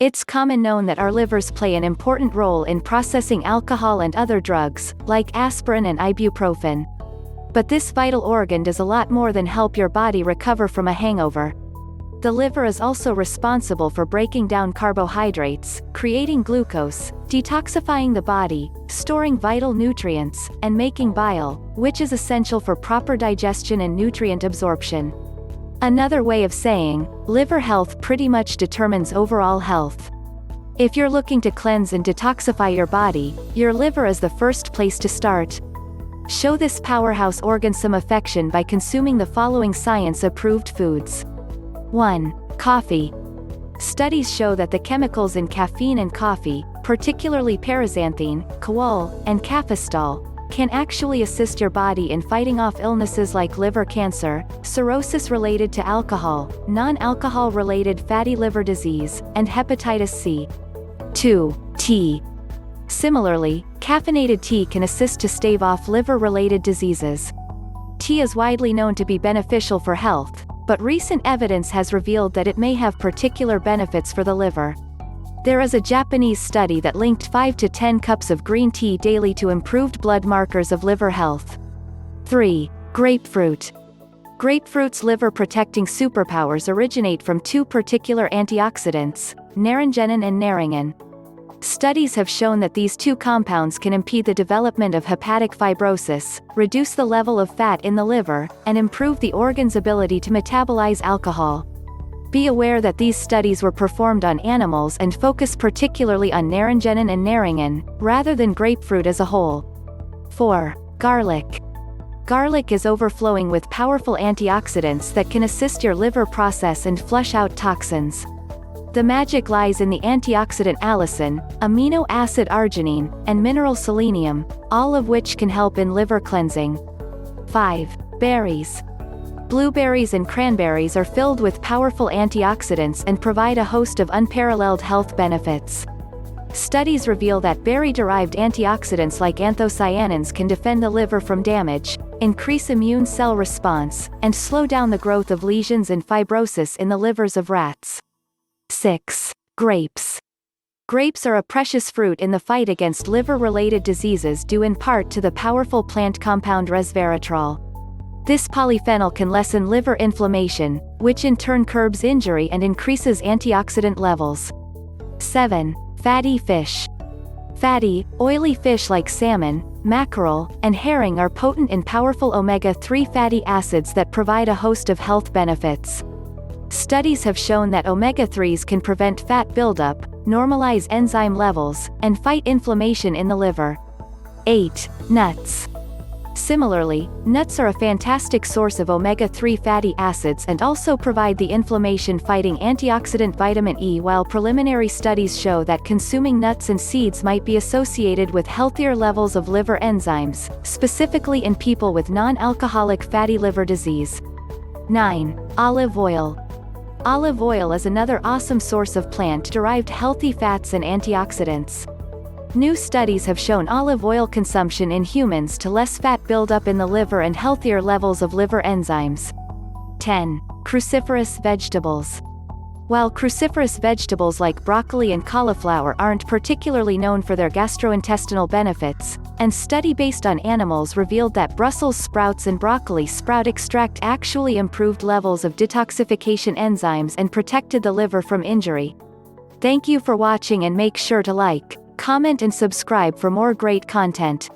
It's common known that our livers play an important role in processing alcohol and other drugs, like aspirin and ibuprofen. But this vital organ does a lot more than help your body recover from a hangover. The liver is also responsible for breaking down carbohydrates, creating glucose, detoxifying the body, storing vital nutrients, and making bile, which is essential for proper digestion and nutrient absorption. Another way of saying, liver health pretty much determines overall health. If you're looking to cleanse and detoxify your body, your liver is the first place to start. Show this powerhouse organ some affection by consuming the following science-approved foods. 1. Coffee. Studies show that the chemicals in caffeine and coffee, particularly paraxanthine, kahweol, and cafestol, can actually assist your body in fighting off illnesses like liver cancer, cirrhosis related to alcohol, non-alcohol related fatty liver disease, and hepatitis C. 2. Tea. Similarly, caffeinated tea can assist to stave off liver-related diseases. Tea is widely known to be beneficial for health, but recent evidence has revealed that it may have particular benefits for the liver. There is a Japanese study that linked 5 to 10 cups of green tea daily to improved blood markers of liver health. 3. Grapefruit. Grapefruit's liver-protecting superpowers originate from two particular antioxidants, naringenin and naringin. Studies have shown that these two compounds can impede the development of hepatic fibrosis, reduce the level of fat in the liver, and improve the organ's ability to metabolize alcohol. Be aware that these studies were performed on animals and focus particularly on naringenin and naringin, rather than grapefruit as a whole. 4. Garlic. Garlic is overflowing with powerful antioxidants that can assist your liver process and flush out toxins. The magic lies in the antioxidant allicin, amino acid arginine, and mineral selenium, all of which can help in liver cleansing. 5. Berries. Blueberries and cranberries are filled with powerful antioxidants and provide a host of unparalleled health benefits. Studies reveal that berry-derived antioxidants like anthocyanins can defend the liver from damage, increase immune cell response, and slow down the growth of lesions and fibrosis in the livers of rats. 6. Grapes. Grapes are a precious fruit in the fight against liver-related diseases due in part to the powerful plant compound resveratrol. This polyphenol can lessen liver inflammation, which in turn curbs injury and increases antioxidant levels. 7. Fatty fish. Fatty, oily fish like salmon, mackerel, and herring are potent and powerful omega-3 fatty acids that provide a host of health benefits. Studies have shown that omega-3s can prevent fat buildup, normalize enzyme levels, and fight inflammation in the liver. 8. Nuts. Similarly, nuts are a fantastic source of omega-3 fatty acids and also provide the inflammation-fighting antioxidant vitamin E. While preliminary studies show that consuming nuts and seeds might be associated with healthier levels of liver enzymes, specifically in people with non-alcoholic fatty liver disease. 9. Olive oil. Olive oil is another awesome source of plant-derived healthy fats and antioxidants. New studies have shown olive oil consumption in humans to less fat buildup in the liver and healthier levels of liver enzymes. 10. Cruciferous vegetables. While cruciferous vegetables like broccoli and cauliflower aren't particularly known for their gastrointestinal benefits, and study based on animals revealed that Brussels sprouts and broccoli sprout extract actually improved levels of detoxification enzymes and protected the liver from injury. Thank you for watching and make sure to like, comment and subscribe for more great content.